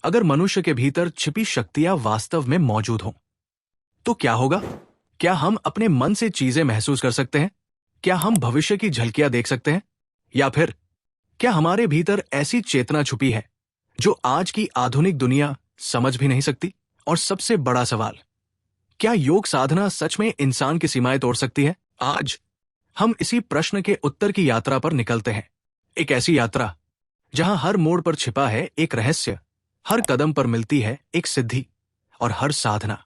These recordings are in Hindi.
अगर मनुष्य के भीतर छिपी शक्तियां वास्तव में मौजूद हों, तो क्या होगा? क्या हम अपने मन से चीजें महसूस कर सकते हैं? क्या हम भविष्य की झलकियां देख सकते हैं? या फिर क्या हमारे भीतर ऐसी चेतना छुपी है जो आज की आधुनिक दुनिया समझ भी नहीं सकती? और सबसे बड़ा सवाल, क्या योग साधना सच में इंसान की सीमाएं तोड़ सकती है? आज हम इसी प्रश्न के उत्तर की यात्रा पर निकलते हैं। एक ऐसी यात्रा जहां हर मोड़ पर छिपा है एक रहस्य, हर कदम पर मिलती है एक सिद्धि, और हर साधना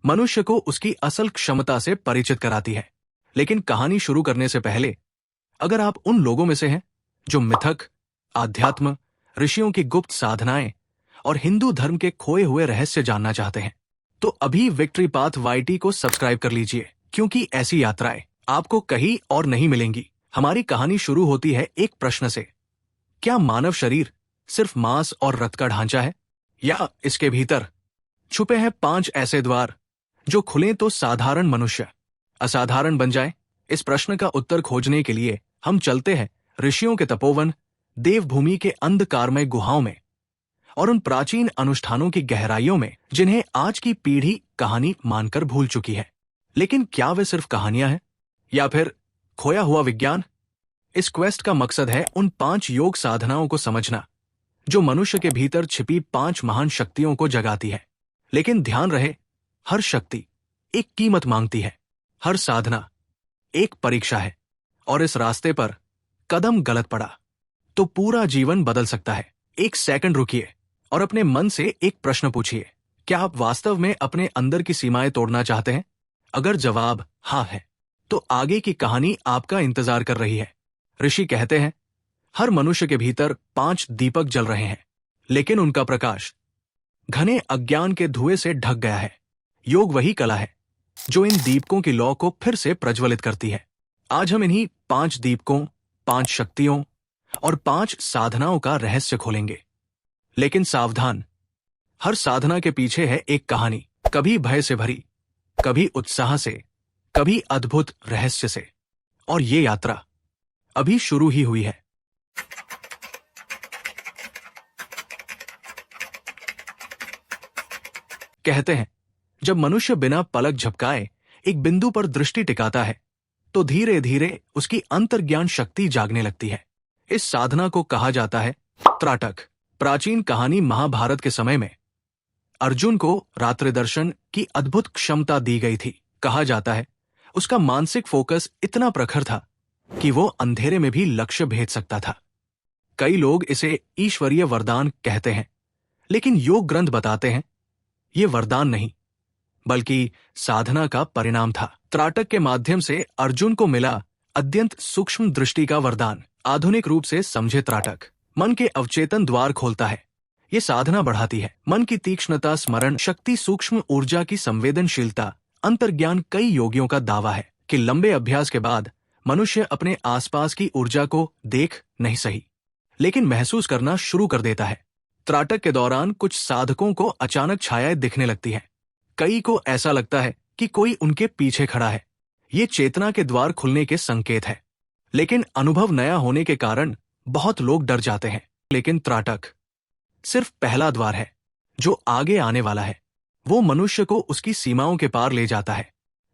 मनुष्य को उसकी असल क्षमता से परिचित कराती है। लेकिन कहानी शुरू करने से पहले, अगर आप उन लोगों में से हैं जो मिथक, आध्यात्म, ऋषियों की गुप्त साधनाएं और हिंदू धर्म के खोए हुए रहस्य जानना चाहते हैं, तो अभी विक्ट्री पाथ वाईटी को सब्सक्राइब कर लीजिए, क्योंकि ऐसी यात्राएं आपको कहीं और नहीं मिलेंगी। हमारी कहानी शुरू होती है एक प्रश्न से, क्या मानव शरीर सिर्फ मांस और रक्त का ढांचा है, या इसके भीतर छुपे हैं 5 ऐसे द्वार जो खुलें तो साधारण मनुष्य असाधारण बन जाए? इस प्रश्न का उत्तर खोजने के लिए हम चलते हैं ऋषियों के तपोवन, देवभूमि के अंधकारमय गुहाओं में, और उन प्राचीन अनुष्ठानों की गहराइयों में जिन्हें आज की पीढ़ी कहानी मानकर भूल चुकी है। लेकिन क्या वे सिर्फ कहानियां हैं, या फिर खोया हुआ विज्ञान? इस क्वेस्ट का मकसद है उन 5 योग साधनाओं को समझना जो मनुष्य के भीतर छिपी 5 महान शक्तियों को जगाती है। लेकिन ध्यान रहे, हर शक्ति एक कीमत मांगती है, हर साधना एक परीक्षा है, और इस रास्ते पर कदम गलत पड़ा तो पूरा जीवन बदल सकता है। एक सेकंड रुकिए और अपने मन से एक प्रश्न पूछिए, क्या आप वास्तव में अपने अंदर की सीमाएं तोड़ना चाहते हैं? अगर जवाब हाँ है, तो आगे की कहानी आपका इंतजार कर रही है। ऋषि कहते हैं, हर मनुष्य के भीतर 5 दीपक जल रहे हैं, लेकिन उनका प्रकाश घने अज्ञान के धुएं से ढक गया है। योग वही कला है जो इन दीपकों की लौ को फिर से प्रज्वलित करती है। आज हम इन्हीं 5 दीपकों, 5 शक्तियों और 5 साधनाओं का रहस्य खोलेंगे। लेकिन सावधान, हर साधना के पीछे है एक कहानी, कभी भय से भरी, कभी उत्साह से, कभी अद्भुत रहस्य से। और ये यात्रा अभी शुरू ही हुई है। कहते हैं, जब मनुष्य बिना पलक झपकाए एक बिंदु पर दृष्टि टिकाता है, तो धीरे धीरे उसकी अंतर्ज्ञान शक्ति जागने लगती है। इस साधना को कहा जाता है त्राटक। प्राचीन कहानी महाभारत के समय में अर्जुन को रात्रि दर्शन की अद्भुत क्षमता दी गई थी। कहा जाता है उसका मानसिक फोकस इतना प्रखर था कि वो अंधेरे में भी लक्ष्य भेद सकता था। कई लोग इसे ईश्वरीय वरदान कहते हैं, लेकिन योग ग्रंथ बताते हैं ये वरदान नहीं, बल्कि साधना का परिणाम था। त्राटक के माध्यम से अर्जुन को मिला अत्यंत सूक्ष्म दृष्टि का वरदान। आधुनिक रूप से समझे त्राटक मन के अवचेतन द्वार खोलता है। ये साधना बढ़ाती है मन की तीक्ष्णता, स्मरण शक्ति, सूक्ष्म ऊर्जा की संवेदनशीलता। अंतर्ज्ञान कई योगियों का दावा है कि लंबे अभ्यास के बाद मनुष्य अपने आसपास की ऊर्जा को देख नहीं सही, लेकिन महसूस करना शुरू कर देता है। त्राटक के दौरान कुछ साधकों को अचानक छायाएं दिखने लगती हैं। कई को ऐसा लगता है कि कोई उनके पीछे खड़ा है। ये चेतना के द्वार खुलने के संकेत है। लेकिन अनुभव नया होने के कारण बहुत लोग डर जाते हैं। लेकिन त्राटक सिर्फ पहला द्वार है जो आगे आने वाला है। वो मनुष्य को उसकी सीमाओं के पार ले जाता है।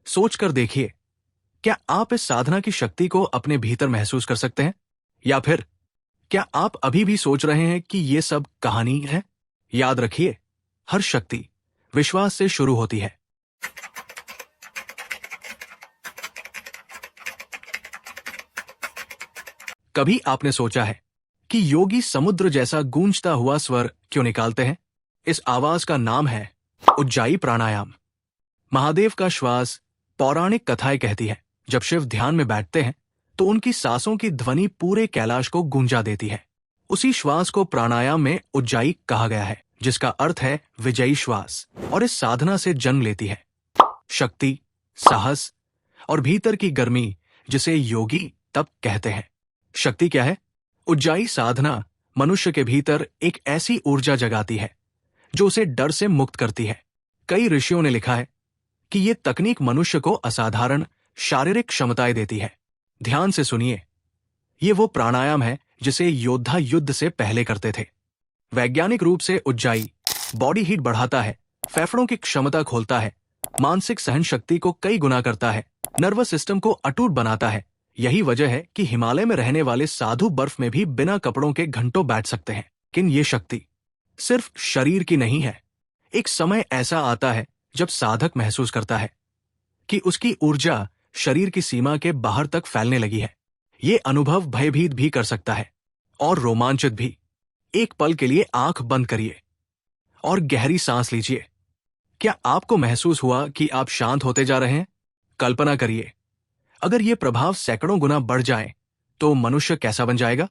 सोचकर देखिए, क्या आप इस साधना की शक्ति को अपने भीतर महसूस कर सकते हैं? या फिर क्या आप अभी भी सोच रहे हैं कि ये सब कहानी है? याद रखिए, हर शक्ति विश्वास से शुरू होती है। कभी आपने सोचा है कि योगी समुद्र जैसा गूंजता हुआ स्वर क्यों निकालते हैं? इस आवाज का नाम है उज्जाई प्राणायाम। महादेव का श्वास, पौराणिक कथाएं कहती है, जब शिव ध्यान में बैठते हैं तो उनकी सांसों की ध्वनि पूरे कैलाश को गूंजा देती है। उसी श्वास को प्राणायाम में उज्जाई कहा गया है, जिसका अर्थ है विजयी श्वास, और इस साधना से जन्म लेती है शक्ति, साहस और भीतर की गर्मी, जिसे योगी तप कहते हैं। शक्ति क्या है? उज्जाई साधना मनुष्य के भीतर एक ऐसी ऊर्जा जगाती है जो उसे डर से मुक्त करती है। कई ऋषियों ने लिखा है कि ये तकनीक मनुष्य को असाधारण शारीरिक क्षमताएं देती है। ध्यान से सुनिए, ये वो प्राणायाम है जिसे योद्धा युद्ध से पहले करते थे। वैज्ञानिक रूप से उज्जाई बॉडी हीट बढ़ाता है, फेफड़ों की क्षमता खोलता है, मानसिक सहन शक्ति को कई गुना करता है, नर्वस सिस्टम को अटूट बनाता है। यही वजह है कि हिमालय में रहने वाले साधु बर्फ में भी बिना कपड़ों के घंटों बैठ सकते हैं। लेकिन ये शक्ति सिर्फ शरीर की नहीं है। एक समय ऐसा आता है जब साधक महसूस करता है कि उसकी ऊर्जा शरीर की सीमा के बाहर तक फैलने लगी है। ये अनुभव भयभीत भी कर सकता है और रोमांचित भी। एक पल के लिए आंख बंद करिए और गहरी सांस लीजिए। क्या आपको महसूस हुआ कि आप शांत होते जा रहे हैं? कल्पना करिए, अगर ये प्रभाव सैकड़ों गुना बढ़ जाए तो मनुष्य कैसा बन जाएगा?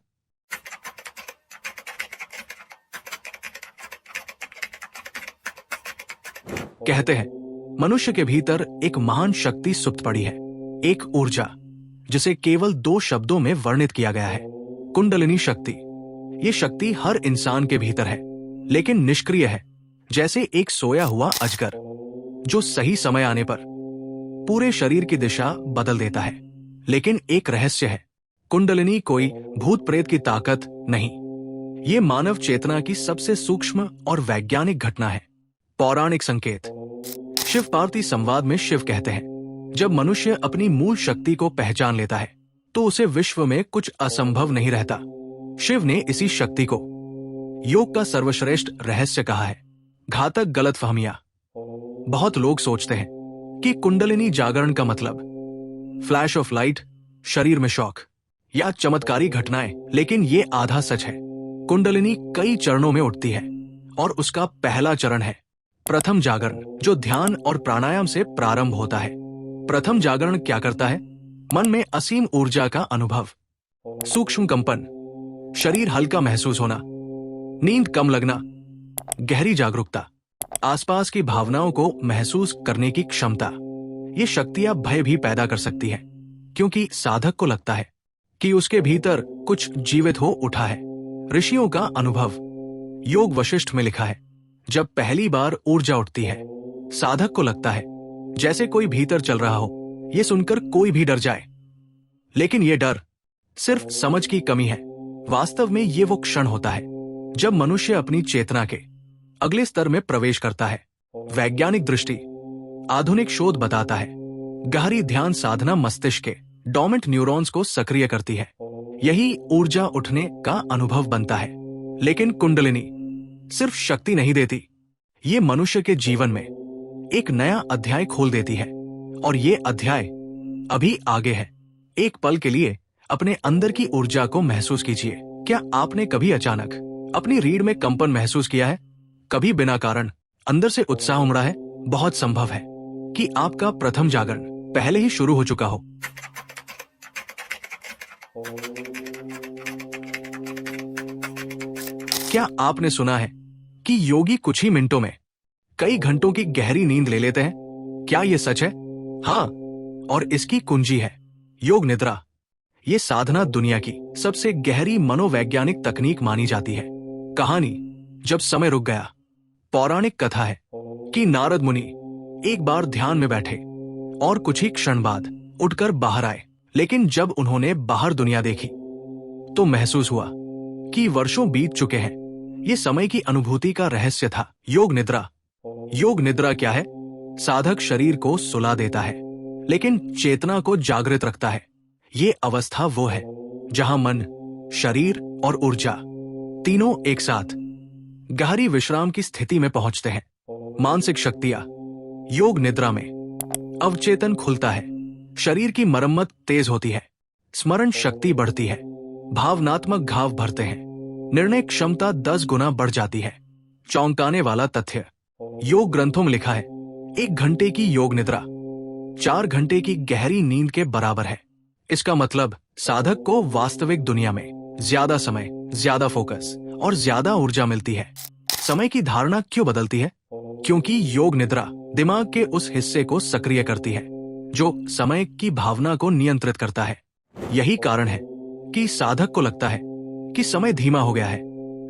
कहते हैं मनुष्य के भीतर एक महान शक्ति सुप्त पड़ी है, एक ऊर्जा जिसे केवल 2 शब्दों में वर्णित किया गया है, कुंडलिनी शक्ति। ये शक्ति हर इंसान के भीतर है, लेकिन निष्क्रिय है, जैसे एक सोया हुआ अजगर जो सही समय आने पर पूरे शरीर की दिशा बदल देता है। लेकिन एक रहस्य है, कुंडलिनी कोई भूत प्रेत की ताकत नहीं, ये मानव चेतना की सबसे सूक्ष्म और वैज्ञानिक घटना है। पौराणिक संकेत। शिव पार्वती संवाद में शिव कहते हैं, जब मनुष्य अपनी मूल शक्ति को पहचान लेता है तो उसे विश्व में कुछ असंभव नहीं रहता। शिव ने इसी शक्ति को योग का सर्वश्रेष्ठ रहस्य कहा है। घातक गलतफहमियां। बहुत लोग सोचते हैं कि कुंडलिनी जागरण का मतलब फ्लैश ऑफ लाइट, शरीर में शॉक या चमत्कारी घटनाएं, लेकिन ये आधा सच है। कुंडलिनी कई चरणों में उठती है और उसका पहला चरण है प्रथम जागरण, जो ध्यान और प्राणायाम से प्रारंभ होता है। प्रथम जागरण क्या करता है? मन में असीम ऊर्जा का अनुभव, सूक्ष्म कंपन, शरीर हल्का महसूस होना, नींद कम लगना, गहरी जागरूकता, आसपास की भावनाओं को महसूस करने की क्षमता। ये शक्तियां भय भी पैदा कर सकती है, क्योंकि साधक को लगता है कि उसके भीतर कुछ जीवित हो उठा है। ऋषियों का अनुभव। योग वशिष्ठ में लिखा है, जब पहली बार ऊर्जा उठती है, साधक को लगता है जैसे कोई भीतर चल रहा हो। ये सुनकर कोई भी डर जाए, लेकिन ये डर सिर्फ समझ की कमी है। वास्तव में ये वो क्षण होता है जब मनुष्य अपनी चेतना के अगले स्तर में प्रवेश करता है। वैज्ञानिक दृष्टि। आधुनिक शोध बताता है गहरी ध्यान साधना मस्तिष्क के डोमेंट न्यूरॉन्स को सक्रिय करती है। यही ऊर्जा उठने का अनुभव बनता है। लेकिन कुंडलिनी सिर्फ शक्ति नहीं देती, ये मनुष्य के जीवन में एक नया अध्याय खोल देती है, और ये अध्याय अभी आगे है। एक पल के लिए अपने अंदर की ऊर्जा को महसूस कीजिए। क्या आपने कभी अचानक अपनी रीढ़ में कंपन महसूस किया है? कभी बिना कारण अंदर से उत्साह उमड़ा है? बहुत संभव है कि आपका प्रथम जागरण पहले ही शुरू हो चुका हो। क्या आपने सुना है कि योगी कुछ ही मिनटों में कई घंटों की गहरी नींद ले लेते हैं? क्या यह सच है? हाँ, और इसकी कुंजी है योग निद्रा। ये साधना दुनिया की सबसे गहरी मनोवैज्ञानिक तकनीक मानी जाती है। कहानी, जब समय रुक गया। पौराणिक कथा है कि नारद मुनि एक बार ध्यान में बैठे और कुछ ही क्षण बाद उठकर बाहर आए। लेकिन जब उन्होंने बाहर दुनिया देखी तो महसूस हुआ कि वर्षों बीत चुके हैं। ये समय की अनुभूति का रहस्य था। योग निद्रा। योग निद्रा क्या है? साधक शरीर को सुला देता है, लेकिन चेतना को जागृत रखता है। ये अवस्था वो है जहां मन, शरीर और ऊर्जा तीनों एक साथ गहरी विश्राम की स्थिति में पहुंचते हैं। मानसिक शक्तियां। योग निद्रा में अवचेतन खुलता है, शरीर की मरम्मत तेज होती है, स्मरण शक्ति बढ़ती है, भावनात्मक घाव भरते हैं, निर्णय क्षमता 10 गुना बढ़ जाती है। चौंकाने वाला तथ्य, योग ग्रंथों में लिखा है 1 घंटे की योग निद्रा 4 घंटे की गहरी नींद के बराबर है। इसका मतलब साधक को वास्तविक दुनिया में ज्यादा समय, ज्यादा फोकस और ज्यादा ऊर्जा मिलती है। समय की धारणा क्यों बदलती है? क्योंकि योग निद्रा दिमाग के उस हिस्से को सक्रिय करती है जो समय की भावना को नियंत्रित करता है। यही कारण है कि साधक को लगता है कि समय धीमा हो गया है,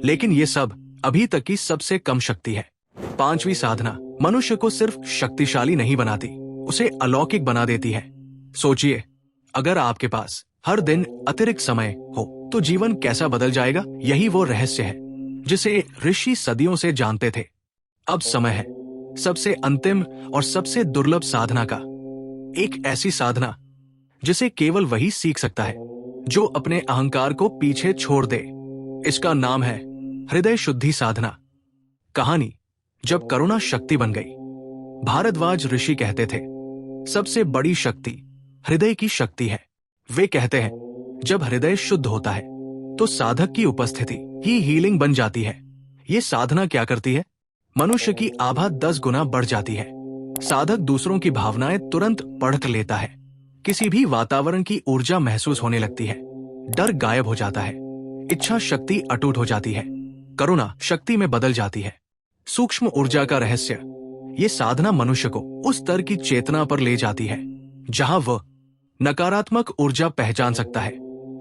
लेकिन ये सब अभी तक की सबसे कम शक्ति है। 5वीं साधना मनुष्य को सिर्फ शक्तिशाली नहीं बनाती, उसे अलौकिक बना देती है। सोचिए, अगर आपके पास हर दिन अतिरिक्त समय हो तो जीवन कैसा बदल जाएगा। यही वो रहस्य है जिसे ऋषि सदियों से जानते थे। अब समय है सबसे अंतिम और सबसे दुर्लभ साधना का। एक ऐसी साधना जिसे केवल वही सीख सकता है जो अपने अहंकार को पीछे छोड़ दे। इसका नाम है हृदय शुद्धि साधना। कहानी जब करुणा शक्ति बन गई। भारद्वाज ऋषि कहते थे, सबसे बड़ी शक्ति हृदय की शक्ति है। वे कहते हैं, जब हृदय शुद्ध होता है तो साधक की उपस्थिति ही हीलिंग बन जाती है। ये साधना क्या करती है? मनुष्य की आभा 10 गुना बढ़ जाती है। साधक दूसरों की भावनाएं तुरंत पढ़ लेता है। किसी भी वातावरण की ऊर्जा महसूस होने लगती है। डर गायब हो जाता है। इच्छा शक्ति अटूट हो जाती है। करुणा शक्ति में बदल जाती है। सूक्ष्म ऊर्जा का रहस्य। ये साधना मनुष्य को उस स्तर की चेतना पर ले जाती है जहां वह नकारात्मक ऊर्जा पहचान सकता है,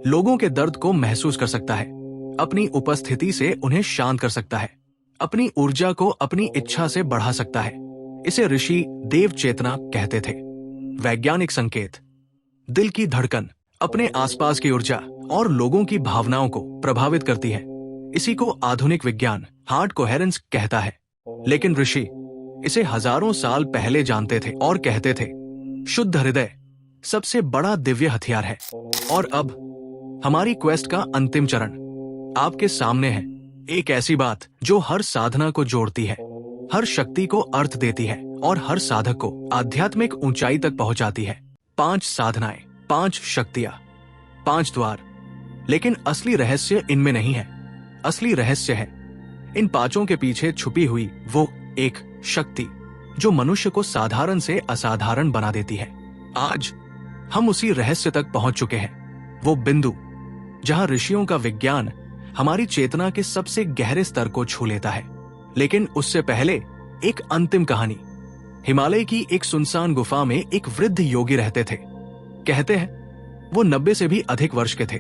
लोगों के दर्द को महसूस कर सकता है, अपनी उपस्थिति से उन्हें शांत कर सकता है, अपनी ऊर्जा को अपनी इच्छा से बढ़ा सकता है। इसे ऋषि देव चेतना कहते थे। वैज्ञानिक संकेत। दिल की धड़कन अपने आसपास की ऊर्जा और लोगों की भावनाओं को प्रभावित करती है। इसी को आधुनिक विज्ञान हार्ट कोहेरेंस कहता है। लेकिन ऋषि इसे हजारों साल पहले जानते थे और कहते थे, शुद्ध हृदय सबसे बड़ा दिव्य हथियार है। और अब हमारी क्वेस्ट का अंतिम चरण आपके सामने है। एक ऐसी बात जो हर साधना को जोड़ती है, हर शक्ति को अर्थ देती है और हर साधक को आध्यात्मिक ऊंचाई तक पहुंचाती है। 5 साधनाएं, 5 शक्तियां, 5 द्वार। लेकिन असली रहस्य इनमें नहीं है। असली रहस्य है इन 5 के पीछे छुपी हुई वो एक शक्ति जो मनुष्य को साधारण से असाधारण बना देती है। आज हम उसी रहस्य तक पहुंच चुके हैं, वो बिंदु जहां ऋषियों का विज्ञान हमारी चेतना के सबसे गहरे स्तर को छू लेता है। लेकिन उससे पहले एक अंतिम कहानी। हिमालय की एक सुनसान गुफा में एक वृद्ध योगी रहते थे। कहते हैं वो 90 से भी अधिक वर्ष के थे,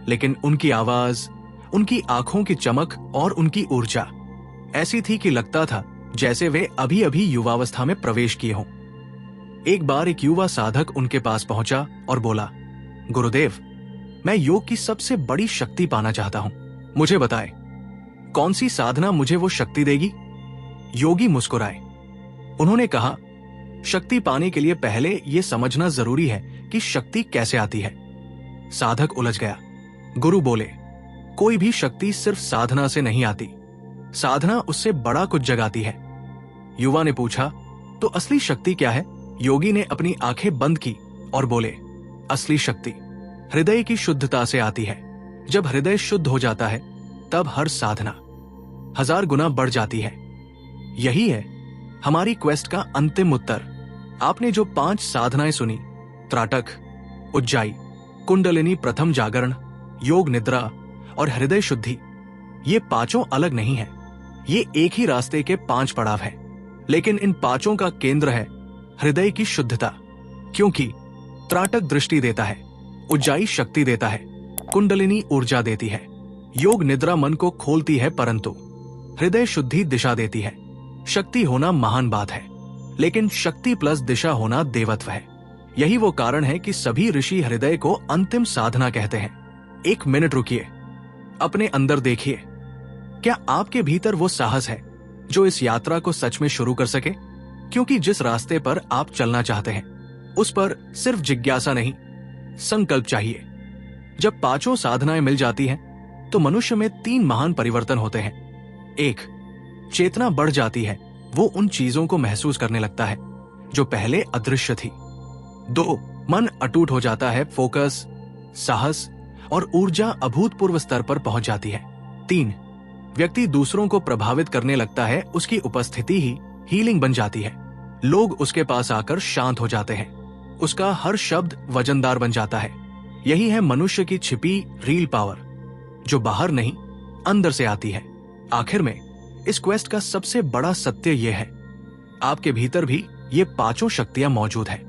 लेकिन उनकी आवाज, उनकी आंखों की चमक और उनकी ऊर्जा ऐसी थी कि लगता था जैसे वे अभी अभी युवावस्था में प्रवेश किए हों। एक बार एक युवा साधक उनके पास पहुंचा और बोला, गुरुदेव, मैं योग की सबसे बड़ी शक्ति पाना चाहता हूं। मुझे बताएं, कौन सी साधना मुझे वो शक्ति देगी? योगी मुस्कुराए। उन्होंने कहा, शक्ति पाने के लिए पहले यह समझना जरूरी है कि शक्ति कैसे आती है। साधक उलझ गया। गुरु बोले, कोई भी शक्ति सिर्फ साधना से नहीं आती, साधना उससे बड़ा कुछ जगाती है। युवा ने पूछा, तो असली शक्ति क्या है? योगी ने अपनी आंखें बंद की और बोले, असली शक्ति हृदय की शुद्धता से आती है। जब हृदय शुद्ध हो जाता है तब हर साधना 1000 गुना बढ़ जाती है। यही है हमारी क्वेस्ट का अंतिम उत्तर। आपने जो 5 साधनाएं सुनी, त्राटक, उज्जाई, कुंडलिनी प्रथम जागरण, योग निद्रा और हृदय शुद्धि, ये 5 अलग नहीं है। ये एक ही रास्ते के 5 पड़ाव हैं। लेकिन इन 5 का केंद्र है हृदय की शुद्धता। क्योंकि त्राटक दृष्टि देता है, उज्जाई शक्ति देता है, कुंडलिनी ऊर्जा देती है, योग निद्रा मन को खोलती है, परंतु हृदय शुद्धि दिशा देती है। शक्ति होना महान बात है, लेकिन शक्ति प्लस दिशा होना देवत्व है। यही वो कारण है कि सभी ऋषि हृदय को अंतिम साधना कहते हैं। 1 मिनट रुकिए, अपने अंदर देखिए। क्या आपके भीतर वो साहस है जो इस यात्रा को सच में शुरू कर सके? क्योंकि जिस रास्ते पर आप चलना चाहते हैं उस पर सिर्फ जिज्ञासा नहीं, संकल्प चाहिए। जब 5 साधनाएं मिल जाती हैं तो मनुष्य में 3 महान परिवर्तन होते हैं। 1, चेतना बढ़ जाती है, वो उन चीजों को महसूस करने लगता है जो पहले अदृश्य थी। 2, मन अटूट हो जाता है, फोकस, साहस और ऊर्जा अभूतपूर्व स्तर पर पहुंच जाती है। 3, व्यक्ति दूसरों को प्रभावित करने लगता है, उसकी उपस्थिति ही हीलिंग बन जाती है। लोग उसके पास आकर शांत हो जाते हैं, उसका हर शब्द वजनदार बन जाता है। यही है मनुष्य की छिपी रील पावर, जो बाहर नहीं अंदर से आती है। आखिर में इस क्वेस्ट का सबसे बड़ा सत्य यह है, आपके भीतर भी ये 5 शक्तियां मौजूद हैं।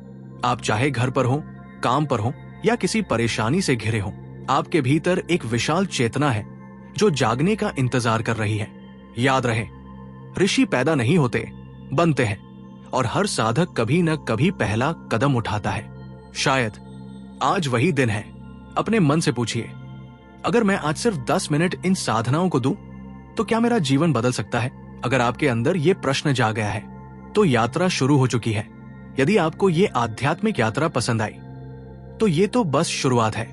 आप चाहे घर पर हो, काम पर हो या किसी परेशानी से घिरे हो, आपके भीतर एक विशाल चेतना है जो जागने का इंतजार कर रही है। याद रहे, ऋषि पैदा नहीं होते, बनते हैं, और हर साधक कभी न कभी पहला कदम उठाता है। शायद आज वही दिन है। अपने मन से पूछिए, अगर मैं आज सिर्फ 10 मिनट इन साधनाओं को दूं तो क्या मेरा जीवन बदल सकता है? अगर आपके अंदर ये प्रश्न जा गया है तो यात्रा शुरू हो चुकी है। यदि आपको ये आध्यात्मिक यात्रा पसंद आई तो ये तो बस शुरुआत है,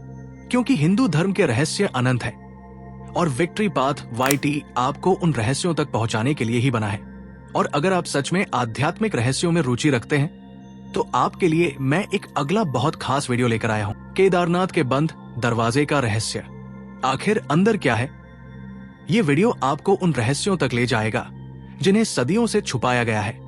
क्योंकि हिंदू धर्म के रहस्य अनंत है और विक्ट्री पाथ YT आपको उन रहस्यों तक पहुंचाने के लिए ही बना है। और अगर आप सच में आध्यात्मिक रहस्यों में रुचि रखते हैं तो आपके लिए मैं एक अगला बहुत खास वीडियो लेकर आया हूं, केदारनाथ के बंद दरवाजे का रहस्य। आखिर अंदर क्या है? ये वीडियो आपको उन रहस्यों तक ले जाएगा जिन्हें सदियों से छुपाया गया है।